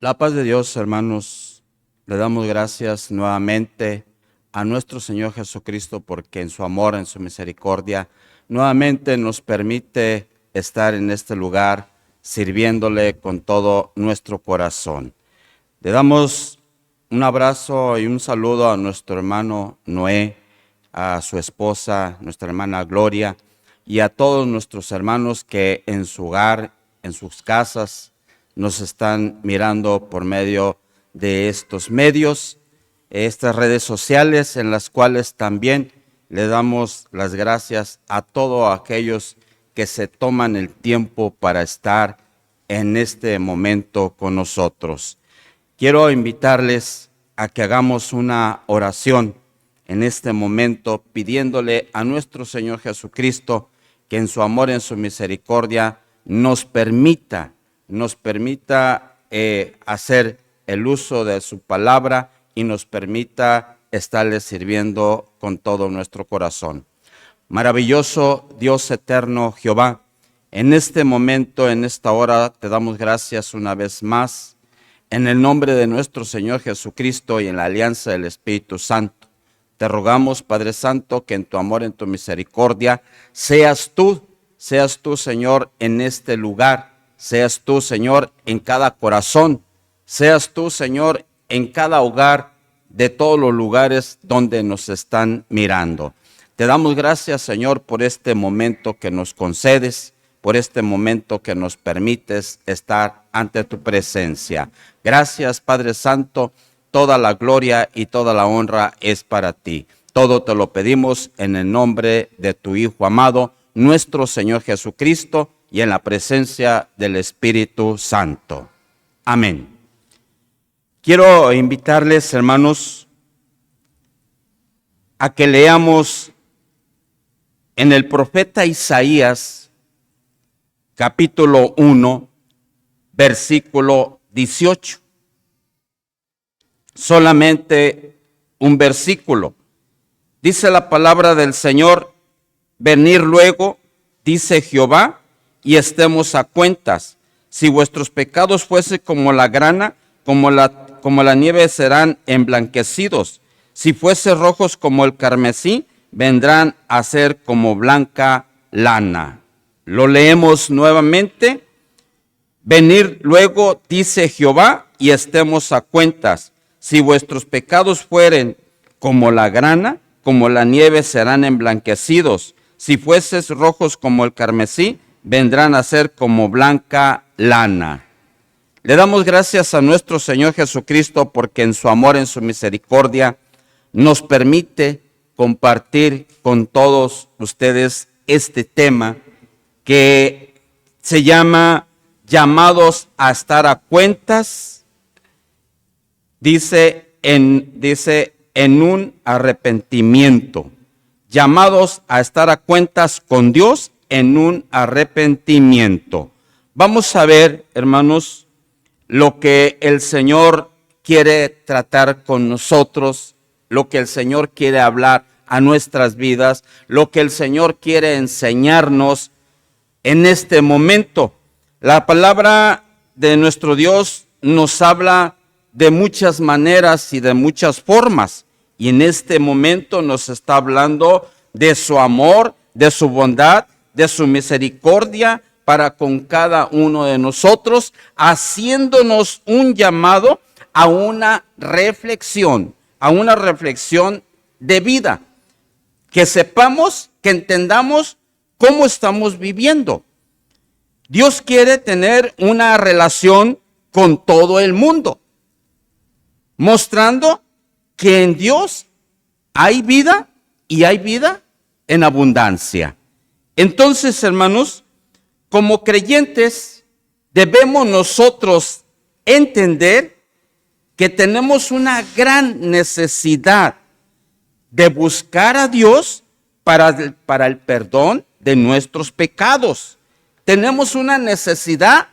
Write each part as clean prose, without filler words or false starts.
La paz de Dios, hermanos, le damos gracias nuevamente a nuestro Señor Jesucristo porque en su amor, en su misericordia, nuevamente nos permite estar en este lugar sirviéndole con todo nuestro corazón. Le damos un abrazo y un saludo a nuestro hermano Noé, a su esposa, nuestra hermana Gloria, y a todos nuestros hermanos que en su hogar, en sus casas, nos están mirando por medio de estos medios, estas redes sociales en las cuales también le damos las gracias a todos aquellos que se toman el tiempo para estar en este momento con nosotros. Quiero invitarles a que hagamos una oración en este momento pidiéndole a nuestro Señor Jesucristo que en su amor, en su misericordia nos permita hacer el uso de su palabra y nos permita estarle sirviendo con todo nuestro corazón. Maravilloso Dios eterno Jehová, en este momento, en esta hora, te damos gracias una vez más, en el nombre de nuestro Señor Jesucristo y en la alianza del Espíritu Santo. Te rogamos, Padre Santo, que en tu amor, en tu misericordia, seas tú, Señor, en este lugar. Seas tú, Señor, en cada corazón. Seas tú, Señor, en cada hogar de todos los lugares donde nos están mirando. Te damos gracias, Señor, por este momento que nos concedes, por este momento que nos permites estar ante tu presencia. Gracias, Padre Santo. Toda la gloria y toda la honra es para ti. Todo te lo pedimos en el nombre de tu Hijo amado, nuestro Señor Jesucristo, y en la presencia del Espíritu Santo. Amén. Quiero invitarles, hermanos, a que leamos en el profeta Isaías, capítulo 1, versículo 18. Solamente un versículo. Dice la palabra del Señor: venir luego, dice Jehová, y estemos a cuentas. Si vuestros pecados fuesen como la grana, como la nieve serán emblanquecidos. Si fuesen rojos como el carmesí, vendrán a ser como blanca lana. Lo leemos nuevamente. Venir luego, dice Jehová, y estemos a cuentas. Si vuestros pecados fueren como la grana, como la nieve serán emblanquecidos. Si fueses rojos como el carmesí, vendrán a ser como blanca lana. Le damos gracias a nuestro Señor Jesucristo porque en su amor, en su misericordia, nos permite compartir con todos ustedes este tema que se llama llamados a estar a cuentas, dice en un arrepentimiento. Llamados a estar a cuentas con Dios en un arrepentimiento. Vamos a ver, hermanos, lo que el Señor quiere tratar con nosotros, lo que el Señor quiere hablar a nuestras vidas, lo que el Señor quiere enseñarnos en este momento. La palabra de nuestro Dios nos habla de muchas maneras y de muchas formas. Y en este momento nos está hablando de su amor, de su bondad, de su misericordia para con cada uno de nosotros, haciéndonos un llamado a una reflexión de vida. Que sepamos, que entendamos cómo estamos viviendo. Dios quiere tener una relación con todo el mundo, mostrando que en Dios hay vida y hay vida en abundancia. Entonces, hermanos, como creyentes debemos nosotros entender que tenemos una gran necesidad de buscar a Dios para el perdón de nuestros pecados. Tenemos una necesidad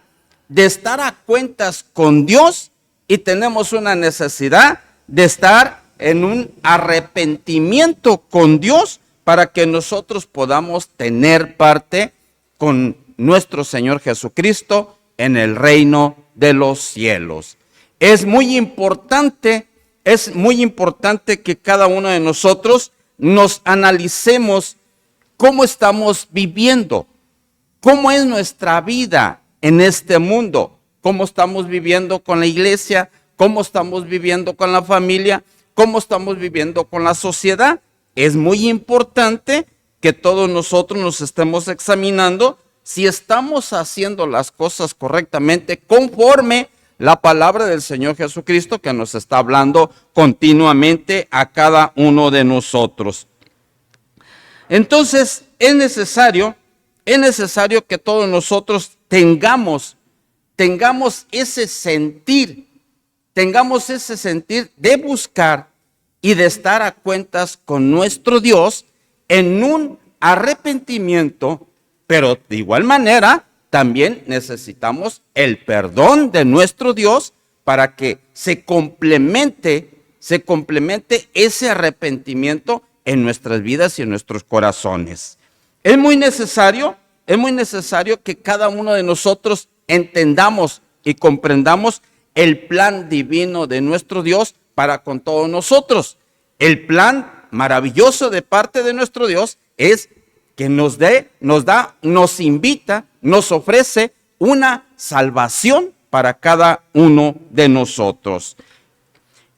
de estar a cuentas con Dios y tenemos una necesidad de estar en un arrepentimiento con Dios para que nosotros podamos tener parte con nuestro Señor Jesucristo en el reino de los cielos. es muy importante que cada uno de nosotros nos analicemos cómo estamos viviendo, cómo es nuestra vida en este mundo, cómo estamos viviendo con la iglesia, cómo estamos viviendo con la familia, cómo estamos viviendo con la sociedad. Es muy importante que todos nosotros nos estemos examinando si estamos haciendo las cosas correctamente conforme la palabra del Señor Jesucristo, que nos está hablando continuamente a cada uno de nosotros. Entonces es necesario que todos nosotros tengamos ese sentir de buscar y de estar a cuentas con nuestro Dios en un arrepentimiento, pero de igual manera también necesitamos el perdón de nuestro Dios para que se complemente ese arrepentimiento en nuestras vidas y en nuestros corazones. Es muy necesario que cada uno de nosotros entendamos y comprendamos el plan divino de nuestro Dios para con todos nosotros. El plan maravilloso de parte de nuestro Dios es que nos invita, nos ofrece una salvación para cada uno de nosotros.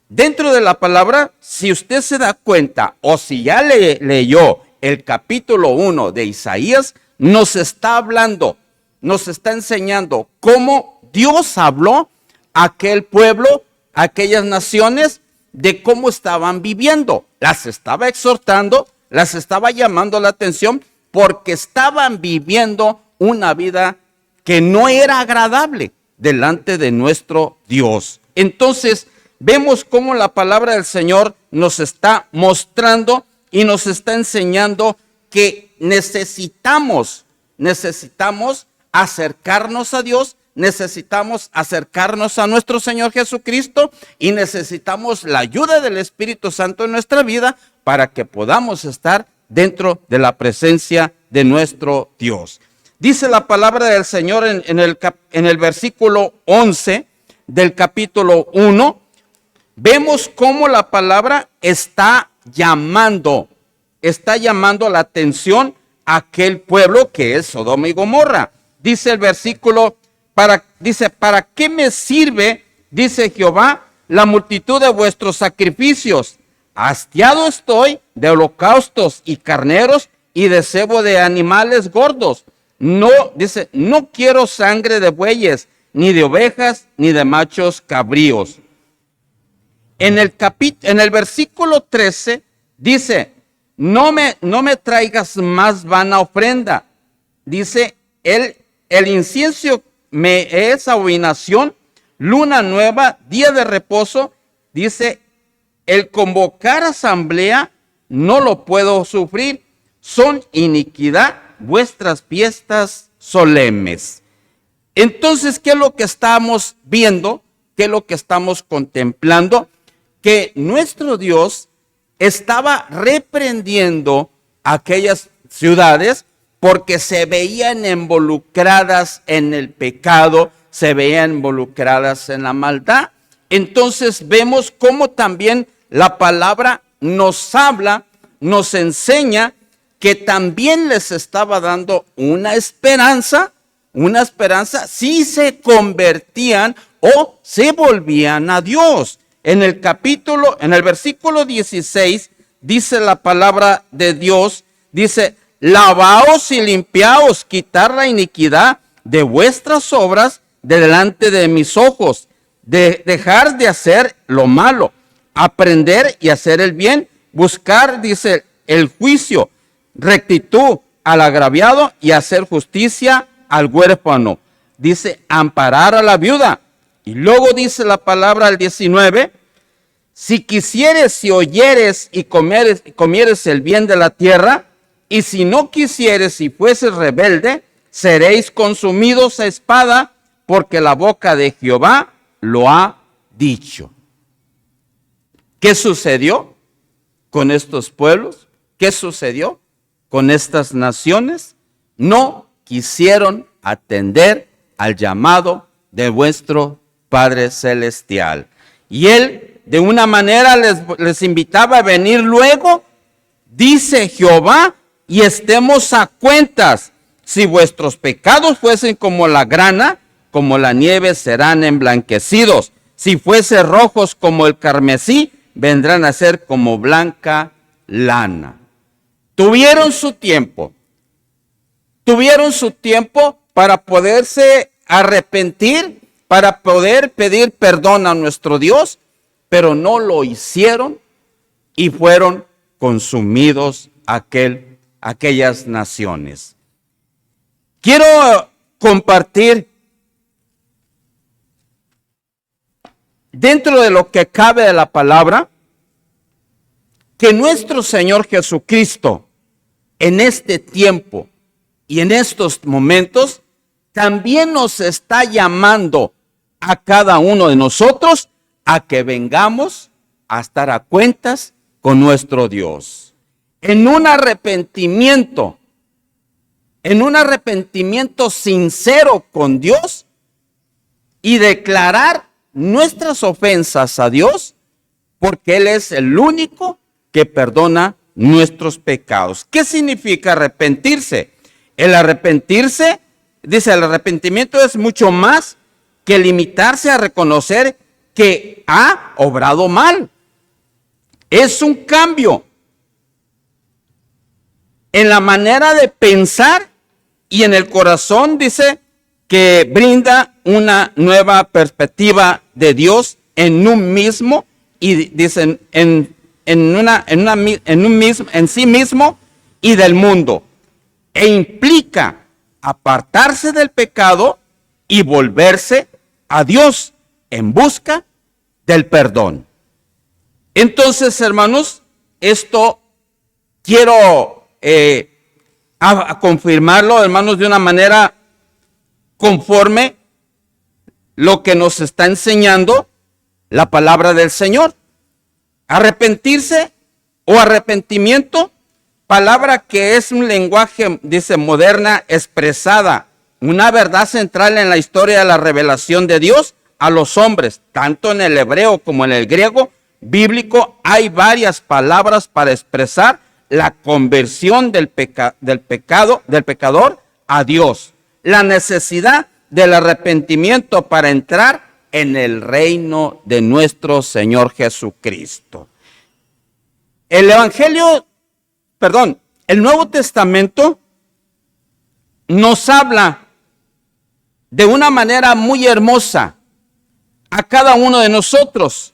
Dentro de la palabra, si usted se da cuenta o si ya leyó el capítulo 1 de Isaías, nos está hablando, nos está enseñando cómo Dios habló a aquel pueblo, a aquellas naciones, de cómo estaban viviendo. Las estaba exhortando, las estaba llamando la atención porque estaban viviendo una vida que no era agradable delante de nuestro Dios. Entonces, vemos cómo la palabra del Señor nos está mostrando y nos está enseñando que necesitamos acercarnos a Dios, necesitamos acercarnos a nuestro Señor Jesucristo y necesitamos la ayuda del Espíritu Santo en nuestra vida para que podamos estar dentro de la presencia de nuestro Dios. Dice la palabra del Señor en el versículo 11 del capítulo 1, vemos cómo la palabra está llamando la atención a aquel pueblo que es Sodoma y Gomorra. Dice el versículo, ¿para qué me sirve, dice Jehová, la multitud de vuestros sacrificios? Hastiado estoy de holocaustos y carneros y de cebo de animales gordos. No quiero sangre de bueyes, ni de ovejas, ni de machos cabríos. En el versículo 13 dice, no me traigas más vana ofrenda. Dice, el incienso me es abominación, luna nueva, día de reposo. Dice, el convocar asamblea no lo puedo sufrir, son iniquidad vuestras fiestas solemnes. Entonces, ¿qué es lo que estamos viendo? ¿Qué es lo que estamos contemplando? Que nuestro Dios estaba reprendiendo a aquellas ciudades porque se veían involucradas en el pecado, se veían involucradas en la maldad. Entonces vemos cómo también la palabra nos habla, nos enseña que también les estaba dando una esperanza si se convertían o se volvían a Dios. En el versículo 16, dice la palabra de Dios, dice, lavaos y limpiaos, quitar la iniquidad de vuestras obras de delante de mis ojos, dejar de hacer lo malo, aprender y hacer el bien, buscar, dice, el juicio, rectitud al agraviado y hacer justicia al huérfano. Dice, amparar a la viuda. Y luego dice la palabra al 19, si quisieres y oyeres y comieres el bien de la tierra, y si no quisieres y fueses rebelde, seréis consumidos a espada, porque la boca de Jehová lo ha dicho. ¿Qué sucedió con estos pueblos? ¿Qué sucedió con estas naciones? No quisieron atender al llamado de vuestro Padre Celestial. Y Él de una manera les invitaba a venir luego, dice Jehová, y estemos a cuentas. Si vuestros pecados fuesen como la grana, como la nieve serán emblanquecidos. Si fuesen rojos como el carmesí, vendrán a ser como blanca lana. Tuvieron su tiempo para poderse arrepentir, para poder pedir perdón a nuestro Dios, pero no lo hicieron y fueron consumidos aquellas naciones. Quiero compartir dentro de lo que cabe de la palabra que nuestro Señor Jesucristo en este tiempo y en estos momentos también nos está llamando a cada uno de nosotros a que vengamos a estar a cuentas con nuestro Dios. En un arrepentimiento sincero con Dios y declarar nuestras ofensas a Dios, porque Él es el único que perdona nuestros pecados. ¿Qué significa arrepentirse? El arrepentirse, dice, el arrepentimiento es mucho más que limitarse a reconocer que ha obrado mal. Es un cambio en la manera de pensar y en el corazón, dice, que brinda una nueva perspectiva de Dios en un mismo y dicen en sí mismo y del mundo, e implica apartarse del pecado y volverse a Dios en busca del perdón. Entonces, hermanos, esto quiero a confirmarlo, hermanos, de una manera conforme lo que nos está enseñando la palabra del Señor. Arrepentirse o arrepentimiento, palabra que es un lenguaje, dice, moderna, expresada, una verdad central en la historia de la revelación de Dios a los hombres, tanto en el hebreo como en el griego bíblico. Hay varias palabras para expresar la conversión del pecador a Dios, la necesidad del arrepentimiento para entrar en el reino de nuestro Señor Jesucristo. El Nuevo Testamento nos habla de una manera muy hermosa a cada uno de nosotros,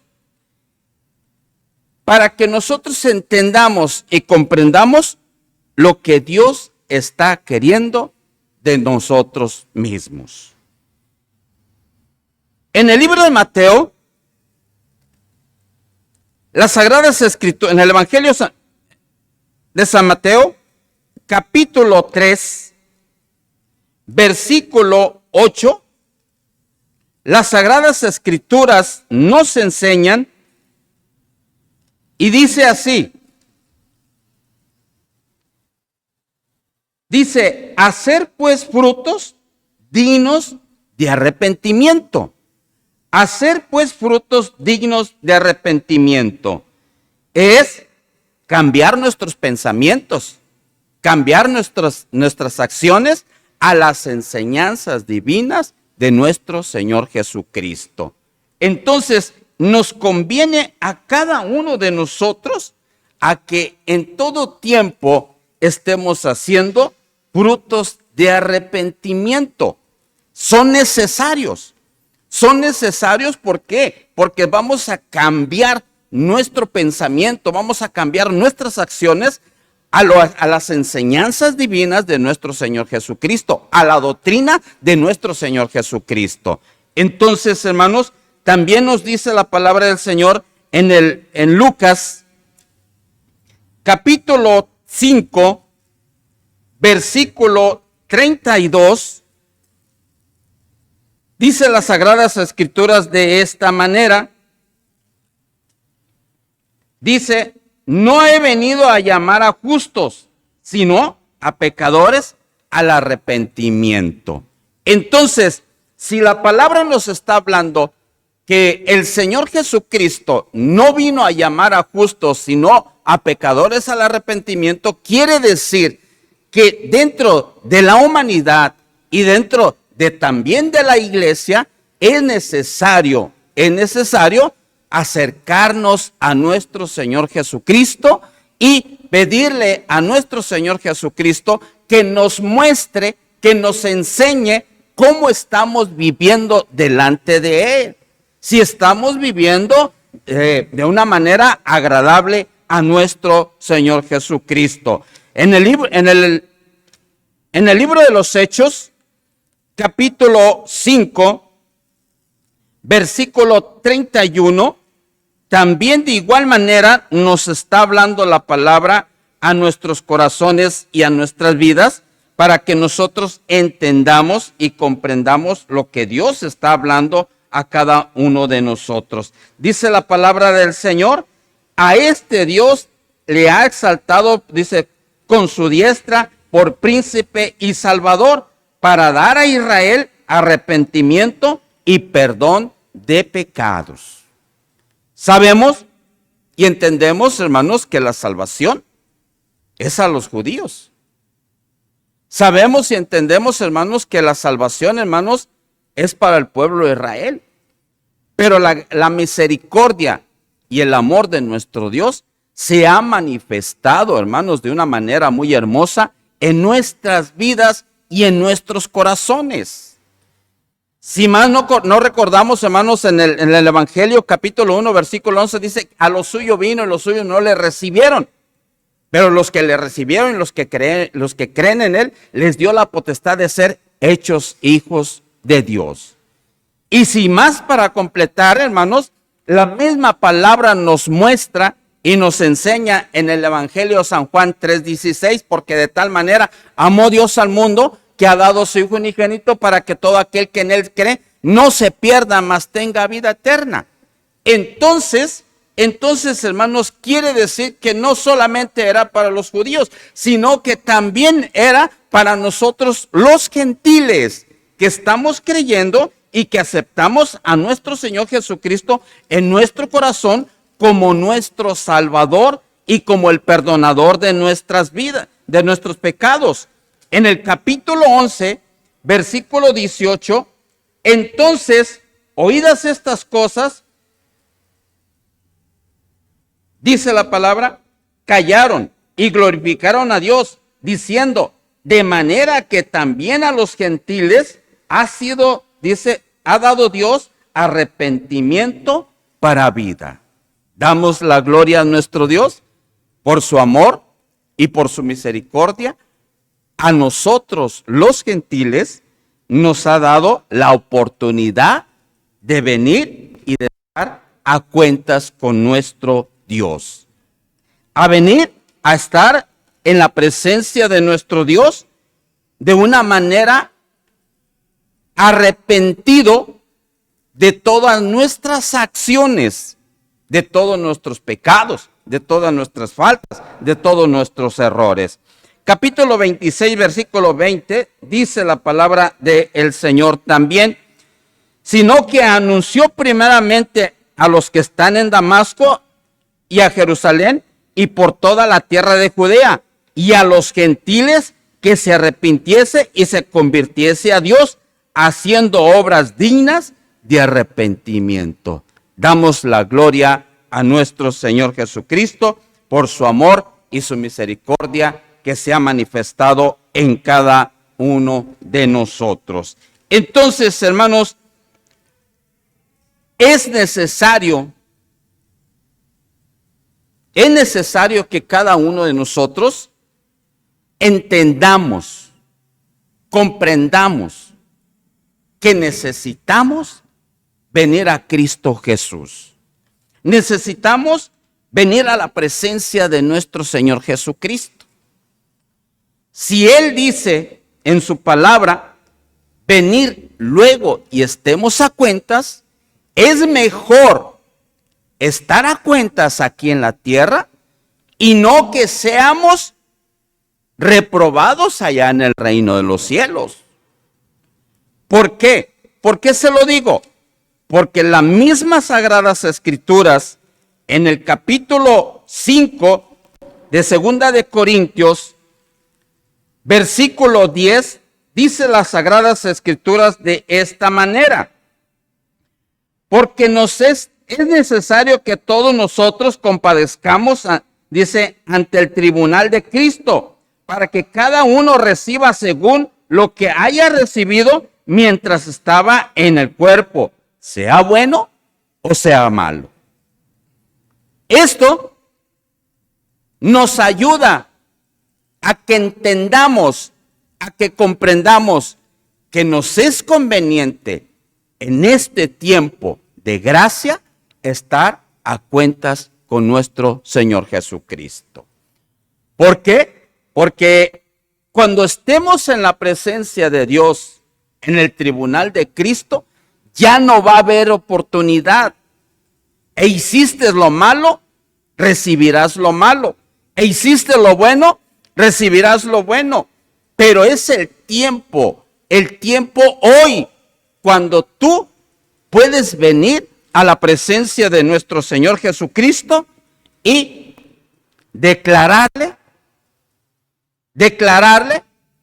para que nosotros entendamos y comprendamos lo que Dios está queriendo de nosotros mismos. En el libro de Mateo, las Sagradas Escrituras, en el Evangelio de San Mateo, capítulo 3, versículo 8, las Sagradas Escrituras nos enseñan y dice así, dice, hacer pues frutos dignos de arrepentimiento. Hacer pues frutos dignos de arrepentimiento es cambiar nuestros pensamientos, cambiar nuestras acciones a las enseñanzas divinas de nuestro Señor Jesucristo. Entonces, nos conviene a cada uno de nosotros a que en todo tiempo estemos haciendo frutos de arrepentimiento. Son necesarios. Son necesarios, ¿por qué? Porque vamos a cambiar nuestro pensamiento, vamos a cambiar nuestras acciones a las enseñanzas divinas de nuestro Señor Jesucristo, a la doctrina de nuestro Señor Jesucristo. Entonces, hermanos, también nos dice la palabra del Señor en Lucas, capítulo 5, versículo 32, dice las Sagradas Escrituras de esta manera, dice, no he venido a llamar a justos, sino a pecadores al arrepentimiento. Entonces, si la palabra nos está hablando que el Señor Jesucristo no vino a llamar a justos, sino a pecadores al arrepentimiento, quiere decir que dentro de la humanidad y dentro de también de la iglesia es necesario acercarnos a nuestro Señor Jesucristo y pedirle a nuestro Señor Jesucristo que nos muestre, que nos enseñe cómo estamos viviendo delante de Él. Si estamos viviendo de una manera agradable a nuestro Señor Jesucristo. En el libro de los Hechos, capítulo 5, versículo 31, también de igual manera nos está hablando la palabra a nuestros corazones y a nuestras vidas para que nosotros entendamos y comprendamos lo que Dios está hablando a cada uno de nosotros. Dice la palabra del Señor, a este Dios le ha exaltado, dice, con su diestra por príncipe y salvador, para dar a Israel arrepentimiento y perdón de pecados. Sabemos y entendemos, hermanos, que la salvación es a los judíos. Sabemos y entendemos, hermanos, que la salvación, hermanos, es para el pueblo de Israel. Pero la misericordia y el amor de nuestro Dios se ha manifestado, hermanos, de una manera muy hermosa en nuestras vidas y en nuestros corazones. Si más no recordamos, hermanos, en el Evangelio capítulo 1, versículo 11, dice, a lo suyo vino y los suyos no le recibieron. Pero los que le recibieron y los que creen en Él, les dio la potestad de ser hechos hijos de Dios. Y sin más para completar, hermanos, la misma palabra nos muestra y nos enseña en el Evangelio de San Juan 3:16, porque de tal manera amó Dios al mundo que ha dado su Hijo unigénito para que todo aquel que en Él cree no se pierda, mas tenga vida eterna. Entonces, hermanos, quiere decir que no solamente era para los judíos, sino que también era para nosotros los gentiles que estamos creyendo y que aceptamos a nuestro Señor Jesucristo en nuestro corazón como nuestro Salvador y como el perdonador de nuestras vidas, de nuestros pecados. En el capítulo 11, versículo 18, entonces, oídas estas cosas, dice la palabra, callaron y glorificaron a Dios, diciendo, de manera que también a los gentiles ha dado Dios arrepentimiento para vida. Damos la gloria a nuestro Dios por su amor y por su misericordia. A nosotros, los gentiles, nos ha dado la oportunidad de venir y de estar a cuentas con nuestro Dios. A venir a estar en la presencia de nuestro Dios de una manera arrepentido de todas nuestras acciones, de todos nuestros pecados, de todas nuestras faltas, de todos nuestros errores. Capítulo 26, versículo 20, dice la palabra del Señor también, sino que anunció primeramente a los que están en Damasco y a Jerusalén y por toda la tierra de Judea y a los gentiles que se arrepintiese y se convirtiese a Dios, haciendo obras dignas de arrepentimiento. Damos la gloria a nuestro Señor Jesucristo por su amor y su misericordia que se ha manifestado en cada uno de nosotros. Entonces, hermanos, es necesario que cada uno de nosotros entendamos, comprendamos que necesitamos venir a Cristo Jesús. Necesitamos venir a la presencia de nuestro Señor Jesucristo. Si Él dice en su palabra, venir luego y estemos a cuentas, es mejor estar a cuentas aquí en la tierra y no que seamos reprobados allá en el reino de los cielos. ¿Por qué? ¿Por qué se lo digo? porque las mismas Sagradas Escrituras, en el capítulo 5 de Segunda de Corintios, versículo 10, dice las Sagradas Escrituras de esta manera: porque es necesario que todos nosotros compadezcamos, dice, ante el tribunal de Cristo, para que cada uno reciba según lo que haya recibido mientras estaba en el cuerpo, sea bueno o sea malo. Esto nos ayuda a que entendamos, a que comprendamos que nos es conveniente en este tiempo de gracia estar a cuentas con nuestro Señor Jesucristo. ¿Por qué? Porque cuando estemos en la presencia de Dios, en el tribunal de Cristo, ya no va a haber oportunidad. E hiciste lo malo, recibirás lo malo. E hiciste lo bueno, recibirás lo bueno. Pero es el tiempo hoy, cuando tú puedes venir a la presencia de nuestro Señor Jesucristo y declararle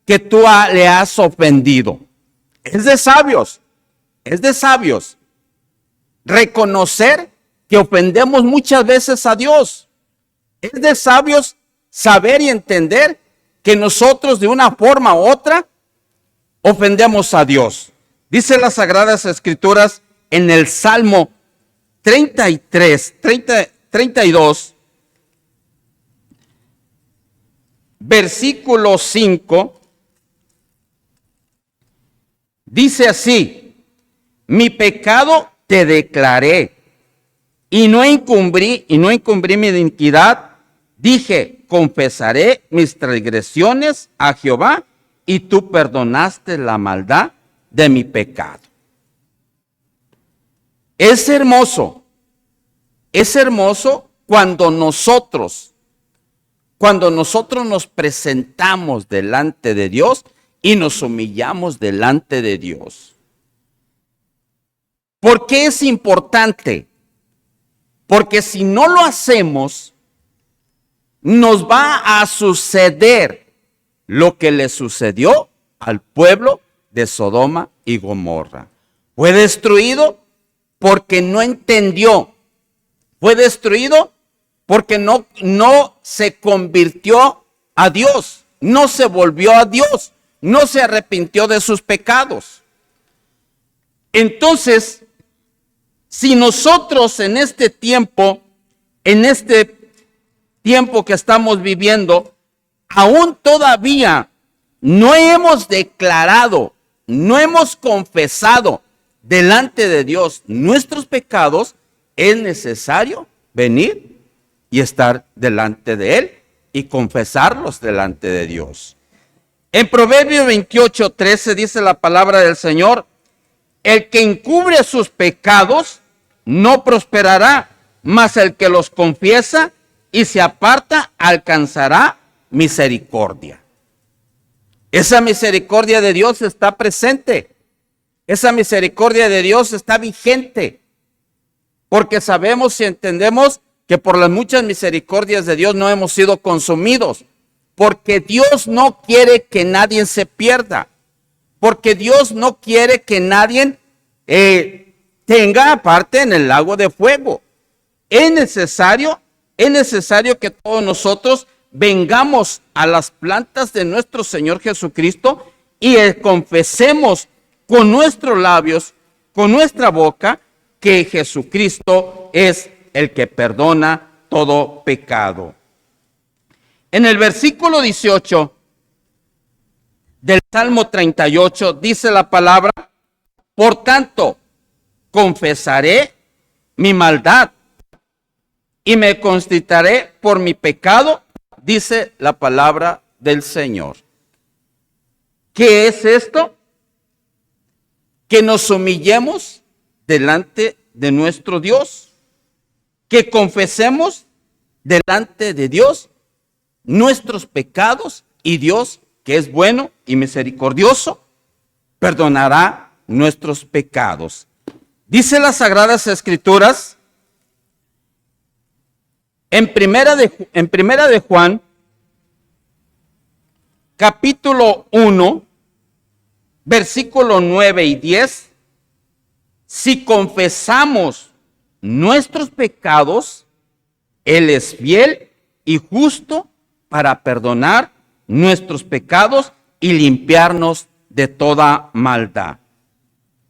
que tú le has ofendido. Es de sabios reconocer que ofendemos muchas veces a Dios. Es de sabios saber y entender que nosotros de una forma u otra ofendemos a Dios. Dice las Sagradas Escrituras en el Salmo 32, versículo 5, dice así: mi pecado te declaré y no encubrí mi iniquidad. Dije, confesaré mis transgresiones a Jehová, y tú perdonaste la maldad de mi pecado. Es hermoso cuando nosotros nos presentamos delante de Dios y nos humillamos delante de Dios. ¿Por qué es importante? Porque si no lo hacemos, nos va a suceder lo que le sucedió al pueblo de Sodoma y Gomorra. Fue destruido porque no entendió. Fue destruido porque no se convirtió a Dios, no se volvió a Dios, no se arrepintió de sus pecados. Entonces, si nosotros en este tiempo que estamos viviendo, aún todavía no hemos declarado, no hemos confesado delante de Dios nuestros pecados, es necesario venir y estar delante de Él y confesarlos delante de Dios. En Proverbios 28:13 dice la palabra del Señor: el que encubre sus pecados no prosperará, mas el que los confiesa y se aparta alcanzará misericordia. Esa misericordia de Dios está presente. Esa misericordia de Dios está vigente. Porque sabemos y entendemos que por las muchas misericordias de Dios no hemos sido consumidos. Porque Dios no quiere que nadie se pierda. Porque Dios no quiere que nadie tenga parte en el lago de fuego. Es necesario que todos nosotros vengamos a las plantas de nuestro Señor Jesucristo y confesemos con nuestros labios, con nuestra boca, que Jesucristo es el que perdona todo pecado. En el versículo 18 del Salmo 38 dice la palabra: por tanto, confesaré mi maldad y me constritaré por mi pecado, dice la palabra del Señor. ¿Qué es esto? Que nos humillemos delante de nuestro Dios, que confesemos delante de Dios nuestros pecados, y Dios, que es bueno y misericordioso, perdonará nuestros pecados. Dice las Sagradas Escrituras en primera de Juan, capítulo 1, versículo 9 y 10, si confesamos nuestros pecados, Él es fiel y justo para perdonar nuestros pecados y limpiarnos de toda maldad.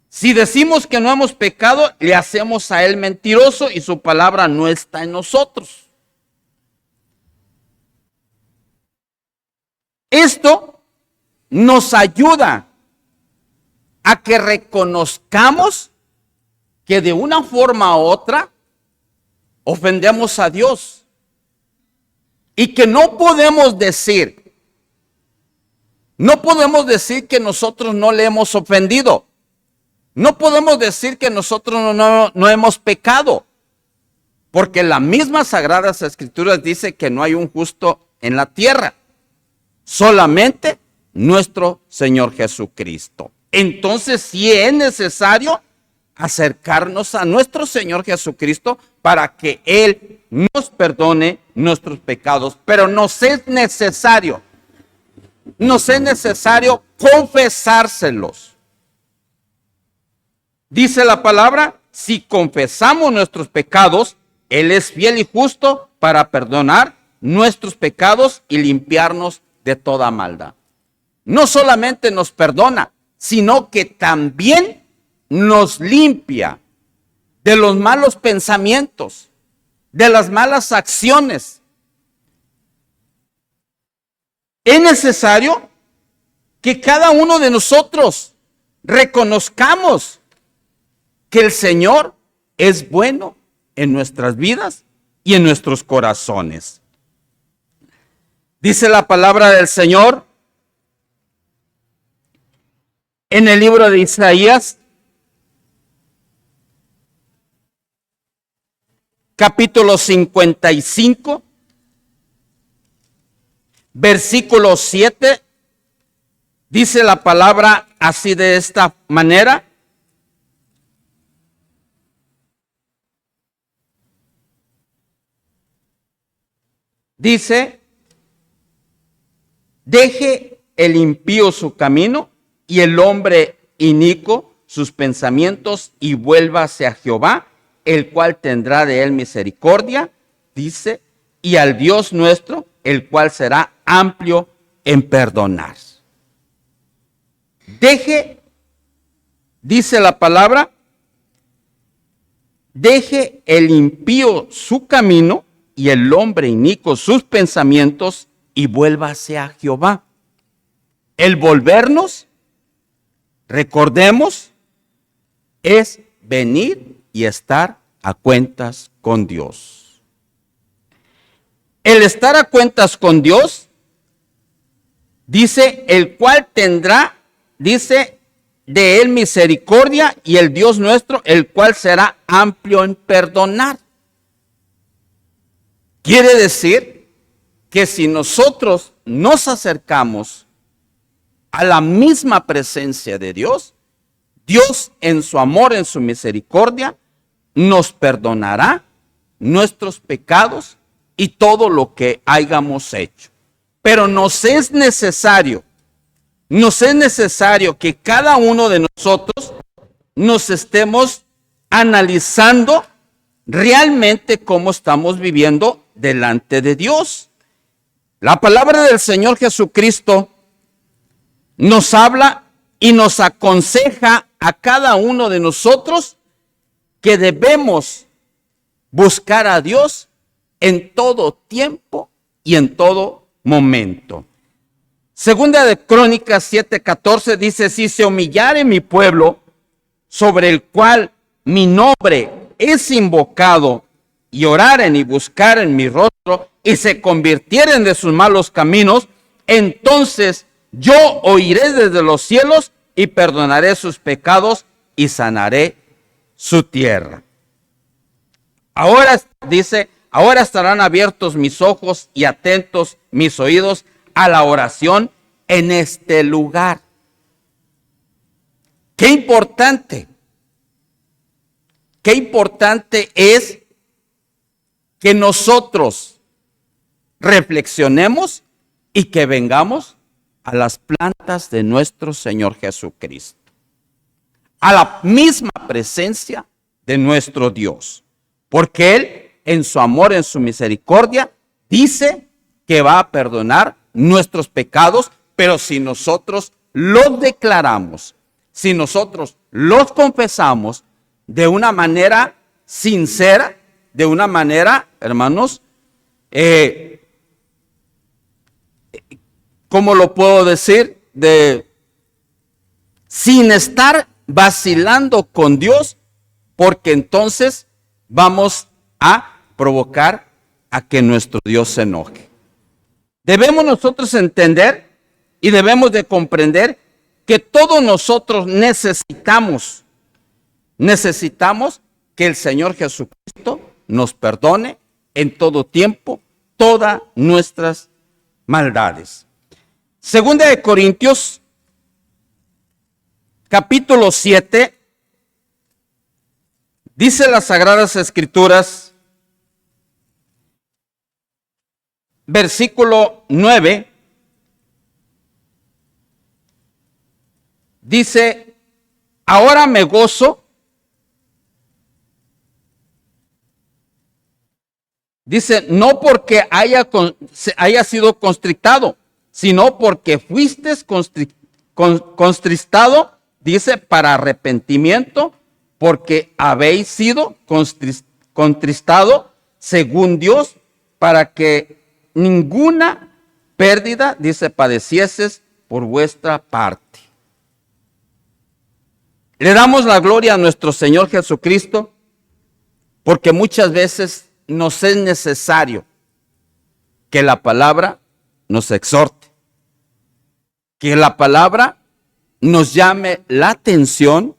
Si decimos que no hemos pecado, le hacemos a Él mentiroso y su palabra no está en nosotros. Esto nos ayuda a que reconozcamos que de una forma u otra ofendemos a Dios y que no podemos decir que nosotros no le hemos ofendido. No podemos decir que nosotros no hemos pecado, porque la misma Sagradas Escrituras dice que no hay un justo en la tierra, solamente nuestro Señor Jesucristo. Entonces sí es necesario acercarnos a nuestro Señor Jesucristo para que Él nos perdone nuestros pecados, pero nos es necesario confesárselos. Dice la palabra, si confesamos nuestros pecados, Él es fiel y justo para perdonar nuestros pecados y limpiarnos de toda maldad. No solamente nos perdona, sino que también nos limpia de los malos pensamientos, de las malas acciones. Es necesario que cada uno de nosotros reconozcamos que el Señor es bueno en nuestras vidas y en nuestros corazones. Dice la palabra del Señor en el libro de Isaías, capítulo 55, versículo 7, dice la palabra así de esta manera. Dice, deje el impío su camino y el hombre inicuo sus pensamientos y vuélvase a Jehová, el cual tendrá de él misericordia, dice, y al Dios nuestro, el cual será amplio en perdonar. Deje, dice la palabra, deje el impío su camino y el hombre inicuo sus pensamientos y vuélvase a Jehová. El volvernos, recordemos, es venir y estar a cuentas con Dios. El estar a cuentas con Dios, dice, el cual tendrá, dice, de él misericordia y el Dios nuestro, el cual será amplio en perdonar. Quiere decir que si nosotros nos acercamos a la misma presencia de Dios, Dios en su amor, en su misericordia, nos perdonará nuestros pecados y todo lo que hayamos hecho. Pero nos es necesario que cada uno de nosotros nos estemos analizando realmente cómo estamos viviendo delante de Dios. La palabra del Señor Jesucristo nos habla y nos aconseja a cada uno de nosotros que debemos buscar a Dios en todo tiempo y en todo momento. Segunda de Crónicas 7:14 dice, si se humillare mi pueblo, sobre el cual mi nombre es invocado, y oraren y buscaren mi rostro, y se convirtieren de sus malos caminos, entonces yo oiré desde los cielos y perdonaré sus pecados y sanaré su tierra. Ahora dice, ahora estarán abiertos mis ojos y atentos mis oídos a la oración en este lugar. Qué importante qué importante es que nosotros reflexionemos y que vengamos a las plantas de nuestro Señor Jesucristo, a la misma presencia de nuestro Dios, porque Él, en su amor, en su misericordia, dice que va a perdonar nuestros pecados, pero si nosotros los declaramos, si nosotros los confesamos de una manera sincera, de una manera, hermanos, ¿cómo lo puedo decir? Sin estar vacilando con Dios, porque entonces vamos a provocar a que nuestro Dios se enoje. Debemos nosotros entender y debemos de comprender que todos nosotros necesitamos que el Señor Jesucristo nos perdone en todo tiempo todas nuestras maldades. Segunda de Corintios, capítulo 7, dice las Sagradas Escrituras, versículo 9, dice, ahora me gozo, dice, no porque haya sido constrictado, sino porque fuiste contristado, dice, para arrepentimiento, porque habéis sido contristado según Dios, para que ninguna pérdida, dice, padecieses por vuestra parte. Le damos la gloria a nuestro Señor Jesucristo, porque muchas veces nos es necesario que la palabra nos exhorte, que la palabra nos llame la atención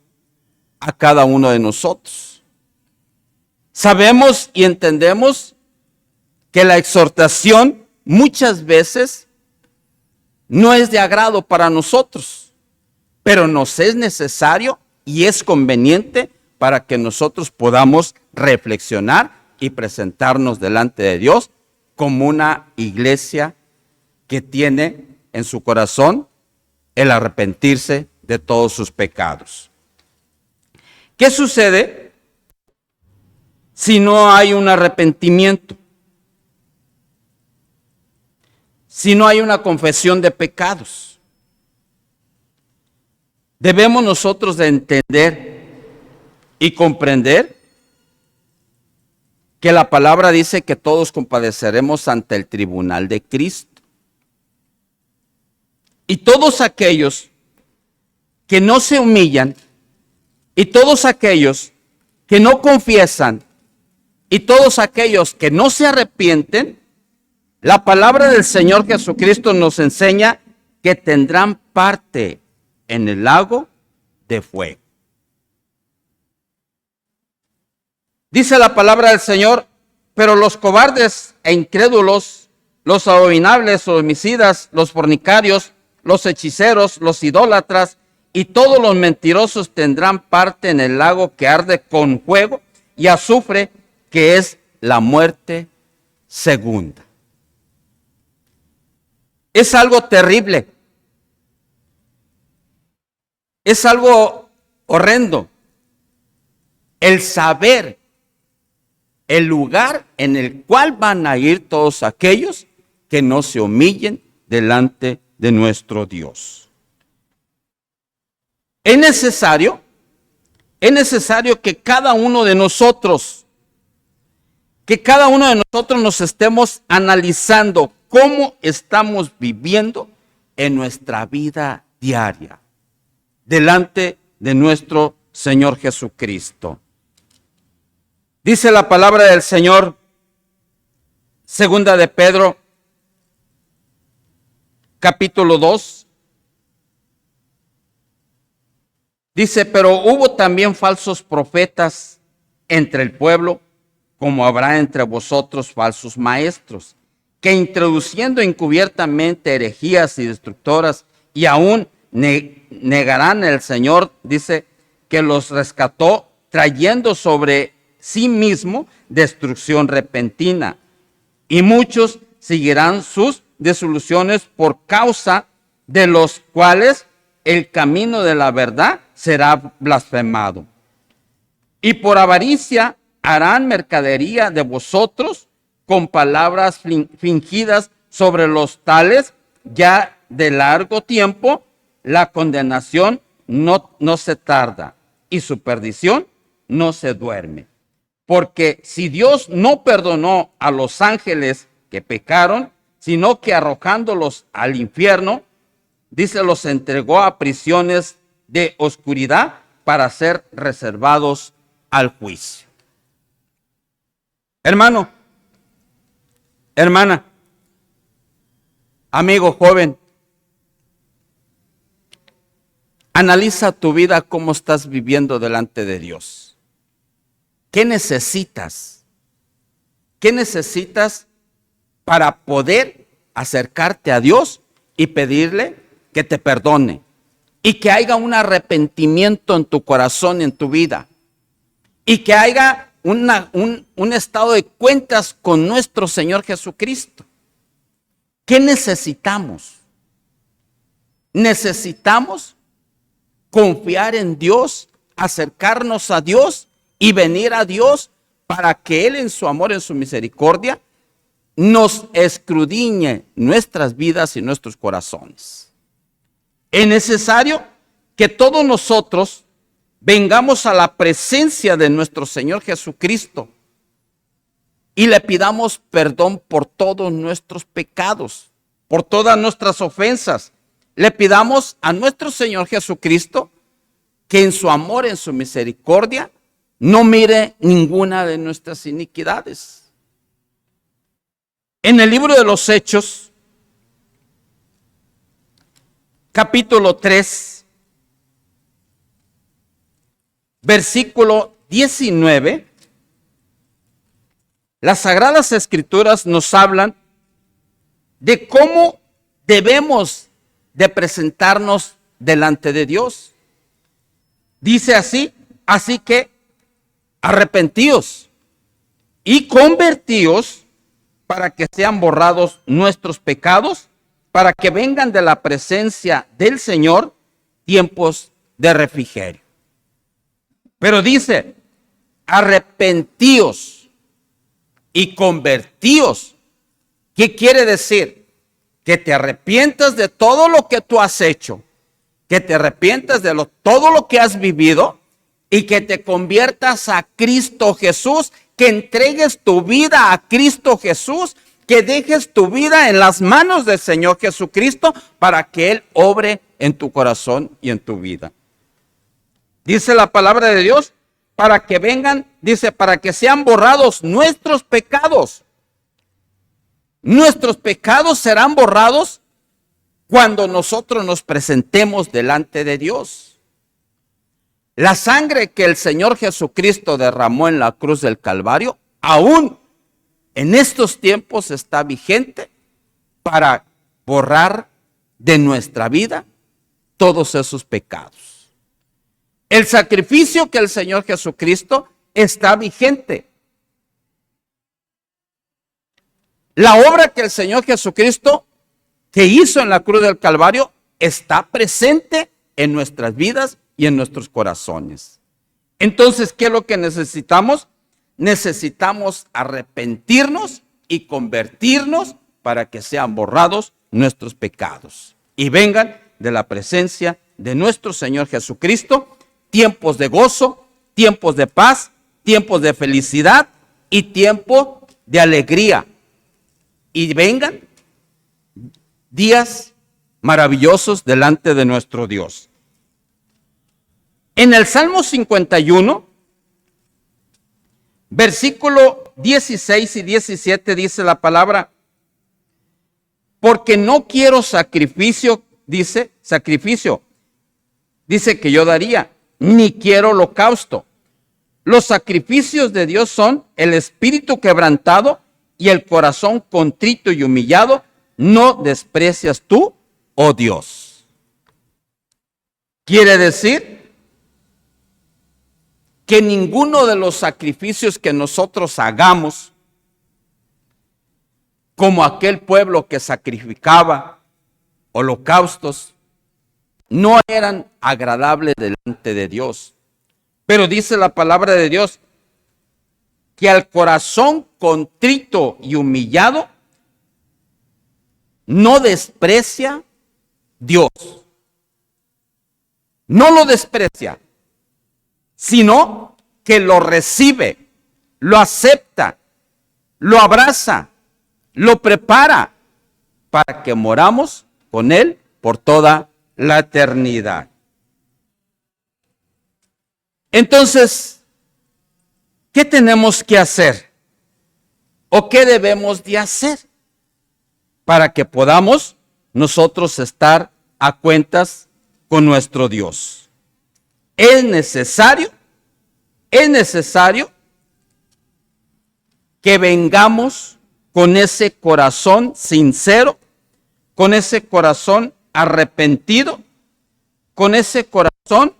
a cada uno de nosotros. Sabemos y entendemos que la exhortación muchas veces no es de agrado para nosotros, pero nos es necesario y es conveniente para que nosotros podamos reflexionar y presentarnos delante de Dios como una iglesia que tiene en su corazón el arrepentirse de todos sus pecados. ¿Qué sucede si no hay un arrepentimiento? Si no hay una confesión de pecados. Debemos nosotros de entender y comprender que la palabra dice que todos compadeceremos ante el tribunal de Cristo. Y todos aquellos que no se humillan, y todos aquellos que no confiesan, y todos aquellos que no se arrepienten, la palabra del Señor Jesucristo nos enseña que tendrán parte en el lago de fuego. Dice la palabra del Señor, pero los cobardes e incrédulos, los abominables, los homicidas, los fornicarios, los hechiceros, los idólatras y todos los mentirosos tendrán parte en el lago que arde con fuego y azufre, que es la muerte segunda. Es algo terrible. Es algo horrendo el saber el lugar en el cual van a ir todos aquellos que no se humillen delante de nuestro Dios. Es necesario que cada uno de nosotros nos estemos analizando cómo estamos viviendo en nuestra vida diaria delante de nuestro Señor Jesucristo. Dice la palabra del Señor, segunda de Pedro, capítulo 2. Dice, pero hubo también falsos profetas entre el pueblo, como habrá entre vosotros falsos maestros, que introduciendo encubiertamente herejías y destructoras, y aún negarán el Señor, dice, que los rescató trayendo sobre sí mismo destrucción repentina. Y muchos seguirán sus disoluciones, por causa de los cuales el camino de la verdad será blasfemado. Y por avaricia harán mercadería de vosotros con palabras fingidas, sobre los tales ya de largo tiempo la condenación no se tarda y su perdición no se duerme. Porque si Dios no perdonó a los ángeles que pecaron, sino que arrojándolos al infierno, dice, los entregó a prisiones de oscuridad para ser reservados al juicio. Hermano, hermana, amigo joven, analiza tu vida, cómo estás viviendo delante de Dios. ¿Qué necesitas? ¿Qué necesitas para poder acercarte a Dios y pedirle que te perdone? Y que haya un arrepentimiento en tu corazón, en tu vida. Y que haya un estado de cuentas con nuestro Señor Jesucristo. ¿Qué necesitamos? Necesitamos confiar en Dios, acercarnos a Dios y venir a Dios para que Él en su amor, en su misericordia, nos escudriñe nuestras vidas y nuestros corazones. Es necesario que todos nosotros vengamos a la presencia de nuestro Señor Jesucristo y le pidamos perdón por todos nuestros pecados, por todas nuestras ofensas. Le pidamos a nuestro Señor Jesucristo que en su amor, en su misericordia, no mire ninguna de nuestras iniquidades. En el libro de los Hechos, capítulo 3, versículo 19, las Sagradas Escrituras nos hablan de cómo debemos de presentarnos delante de Dios. Dice así que arrepentíos y convertíos para que sean borrados nuestros pecados, para que vengan de la presencia del Señor tiempos de refrigerio. Pero dice, arrepentíos y convertíos. ¿Qué quiere decir? Que te arrepientas de todo lo que tú has hecho, que te arrepientas de todo lo que has vivido y que te conviertas a Cristo Jesús, que entregues tu vida a Cristo Jesús, que dejes tu vida en las manos del Señor Jesucristo para que Él obre en tu corazón y en tu vida. Dice la palabra de Dios, para que vengan, dice, para que sean borrados nuestros pecados. Nuestros pecados serán borrados cuando nosotros nos presentemos delante de Dios. La sangre que el Señor Jesucristo derramó en la cruz del Calvario, aún en estos tiempos está vigente para borrar de nuestra vida todos esos pecados. El sacrificio que el Señor Jesucristo está vigente. La obra que el Señor Jesucristo que hizo en la cruz del Calvario está presente en nuestras vidas y en nuestros corazones. Entonces, ¿qué es lo que necesitamos? Necesitamos arrepentirnos y convertirnos para que sean borrados nuestros pecados y vengan de la presencia de nuestro Señor Jesucristo tiempos de gozo, tiempos de paz, tiempos de felicidad y tiempo de alegría. Y vengan días maravillosos delante de nuestro Dios. En el Salmo 51, versículo 16 y 17 dice la palabra, porque no quiero sacrificio, dice que yo daría, ni quiero holocausto. Los sacrificios de Dios son el espíritu quebrantado y el corazón contrito y humillado, no desprecias tú, oh Dios. Quiere decir que ninguno de los sacrificios que nosotros hagamos, como aquel pueblo que sacrificaba holocaustos, no eran agradables delante de Dios. Pero dice la palabra de Dios que al corazón contrito y humillado no desprecia Dios. No lo desprecia, sino que lo recibe, lo acepta, lo abraza, lo prepara para que moramos con Él por toda la eternidad. Entonces, ¿qué tenemos que hacer? ¿O qué debemos de hacer para que podamos nosotros estar a cuentas con nuestro Dios? Es necesario que vengamos con ese corazón sincero, con ese corazón arrepentido, con ese corazón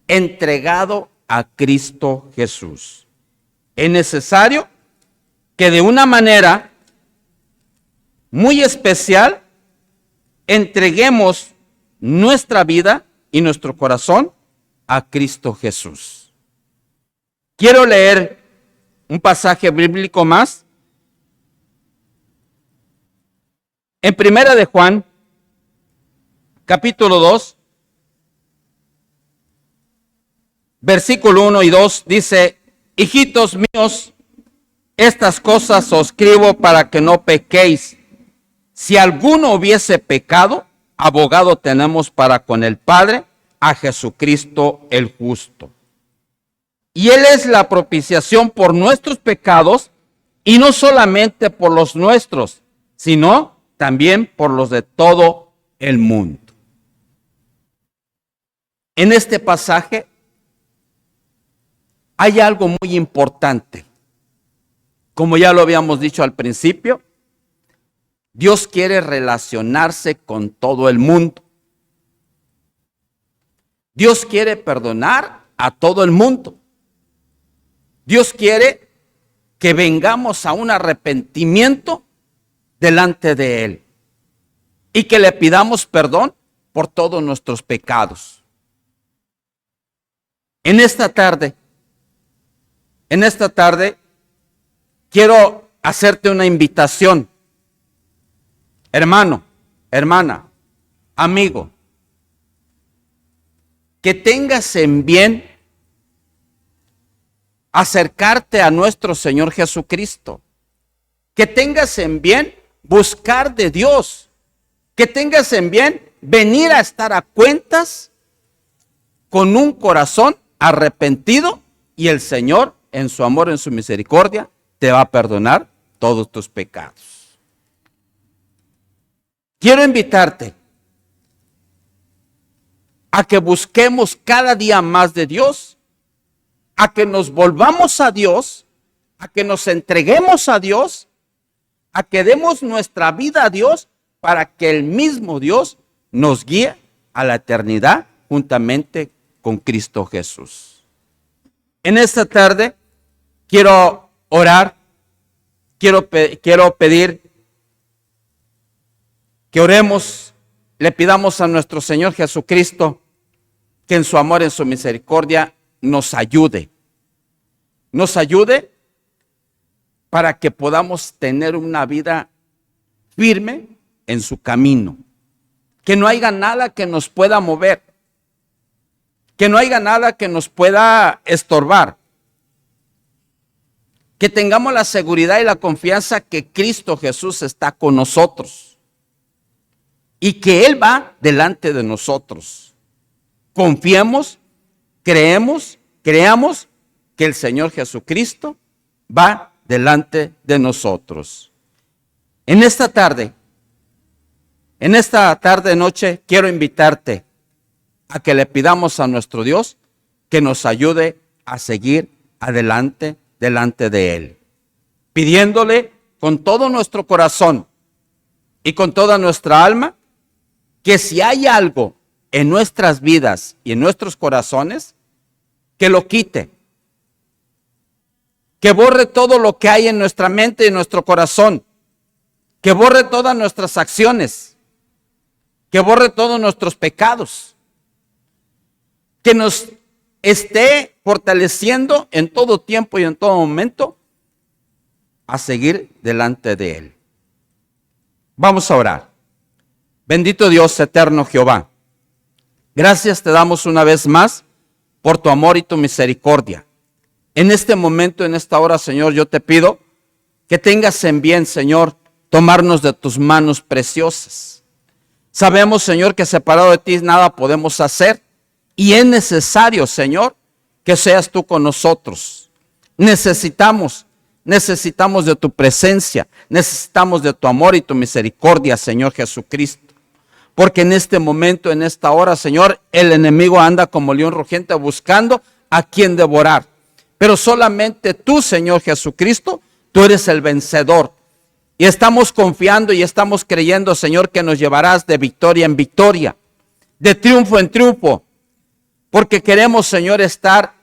entregado a Cristo Jesús. Es necesario que de una manera muy especial entreguemos nuestra vida y nuestro corazón a Cristo Jesús. Quiero leer un pasaje bíblico más. En Primera de Juan, capítulo 2, versículo 1 y 2, dice: hijitos míos, estas cosas os escribo para que no pequéis. Si alguno hubiese pecado, abogado tenemos para con el Padre, a Jesucristo el justo. Y Él es la propiciación por nuestros pecados, y no solamente por los nuestros, sino también por los de todo el mundo. En este pasaje hay algo muy importante. Como ya lo habíamos dicho al principio, Dios quiere relacionarse con todo el mundo. Dios quiere perdonar a todo el mundo. Dios quiere que vengamos a un arrepentimiento delante de Él y que le pidamos perdón por todos nuestros pecados. En esta tarde, quiero hacerte una invitación. Hermano, hermana, amigo, que tengas en bien acercarte a nuestro Señor Jesucristo, que tengas en bien buscar de Dios, que tengas en bien venir a estar a cuentas con un corazón arrepentido, y el Señor, en su amor, en su misericordia, te va a perdonar todos tus pecados. Quiero invitarte a que busquemos cada día más de Dios, a que nos volvamos a Dios, a que nos entreguemos a Dios, a que demos nuestra vida a Dios, para que el mismo Dios nos guíe a la eternidad juntamente con Cristo Jesús. En esta tarde quiero orar, quiero pedir que oremos, le pidamos a nuestro Señor Jesucristo que en su amor, en su misericordia, nos ayude para que podamos tener una vida firme en su camino, que no haya nada que nos pueda mover, que no haya nada que nos pueda estorbar, que tengamos la seguridad y la confianza que Cristo Jesús está con nosotros y que Él va delante de nosotros. Confiemos, creamos que el Señor Jesucristo va delante de nosotros. En esta tarde, noche, quiero invitarte a que le pidamos a nuestro Dios que nos ayude a seguir adelante delante de Él, pidiéndole con todo nuestro corazón y con toda nuestra alma que si hay algo en nuestras vidas y en nuestros corazones que lo quite, que borre todo lo que hay en nuestra mente y en nuestro corazón, que borre todas nuestras acciones, que borre todos nuestros pecados, que nos esté fortaleciendo en todo tiempo y en todo momento a seguir delante de Él. Vamos a orar. Bendito Dios eterno Jehová, gracias te damos una vez más por tu amor y tu misericordia. En este momento, en esta hora, Señor, yo te pido que tengas en bien, Señor, tomarnos de tus manos preciosas. Sabemos, Señor, que separado de ti nada podemos hacer y es necesario, Señor, que seas tú con nosotros. Necesitamos de tu presencia, necesitamos de tu amor y tu misericordia, Señor Jesucristo. Porque en este momento, en esta hora, Señor, el enemigo anda como león rugiente buscando a quien devorar. Pero solamente tú, Señor Jesucristo, tú eres el vencedor. Y estamos confiando y estamos creyendo, Señor, que nos llevarás de victoria en victoria, de triunfo en triunfo. Porque queremos, Señor, estar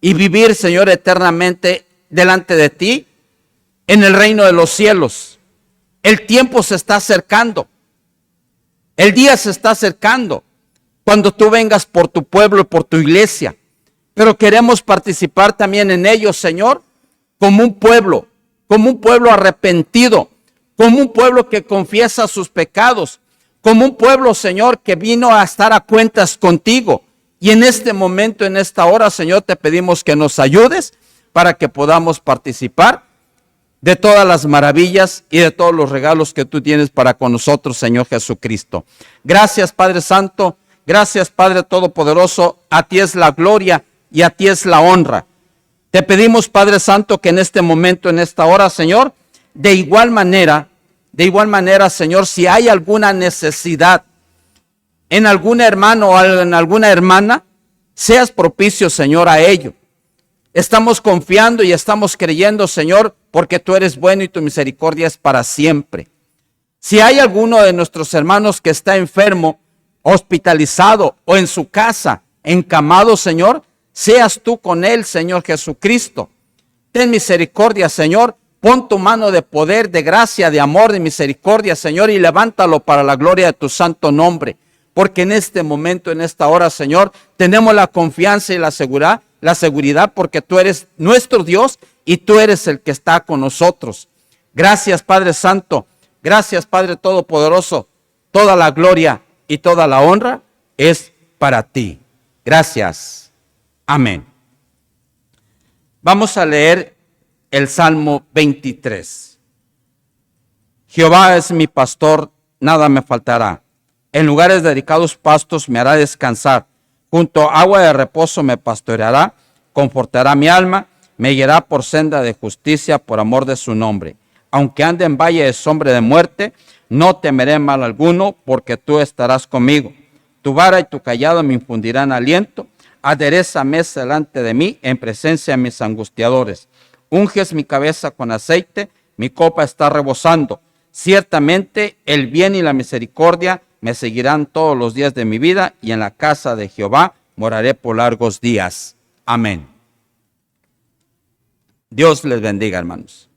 y vivir, Señor, eternamente delante de ti en el reino de los cielos. El tiempo se está acercando. El día se está acercando cuando tú vengas por tu pueblo y por tu iglesia. Pero queremos participar también en ello, Señor, como un pueblo arrepentido, como un pueblo que confiesa sus pecados, como un pueblo, Señor, que vino a estar a cuentas contigo. Y en este momento, en esta hora, Señor, te pedimos que nos ayudes para que podamos participar de todas las maravillas y de todos los regalos que tú tienes para con nosotros, Señor Jesucristo. Gracias, Padre Santo. Gracias, Padre Todopoderoso. A ti es la gloria y a ti es la honra. Te pedimos, Padre Santo, que en este momento, en esta hora, Señor, de igual manera, Señor, si hay alguna necesidad en algún hermano o en alguna hermana, seas propicio, Señor, a ello. Estamos confiando y estamos creyendo, Señor, porque tú eres bueno y tu misericordia es para siempre. Si hay alguno de nuestros hermanos que está enfermo, hospitalizado o en su casa, encamado, Señor, seas tú con él, Señor Jesucristo. Ten misericordia, Señor. Pon tu mano de poder, de gracia, de amor, de misericordia, Señor, y levántalo para la gloria de tu santo nombre. Porque en este momento, en esta hora, Señor, tenemos la confianza y la seguridad porque tú eres nuestro Dios y tú eres el que está con nosotros. Gracias, Padre Santo. Gracias, Padre Todopoderoso. Toda la gloria y toda la honra es para ti. Gracias. Amén. Vamos a leer el Salmo 23. Jehová es mi pastor, nada me faltará. En lugares dedicados pastos me hará descansar. Junto a agua de reposo me pastoreará, confortará mi alma, me guiará por senda de justicia por amor de su nombre. Aunque ande en valle de sombra de muerte, no temeré mal alguno, porque tú estarás conmigo. Tu vara y tu cayado me infundirán aliento. Adereza mesa delante de mí en presencia de mis angustiadores. Unges mi cabeza con aceite, mi copa está rebosando. Ciertamente el bien y la misericordia me seguirán todos los días de mi vida, y en la casa de Jehová moraré por largos días. Amén. Dios les bendiga, hermanos.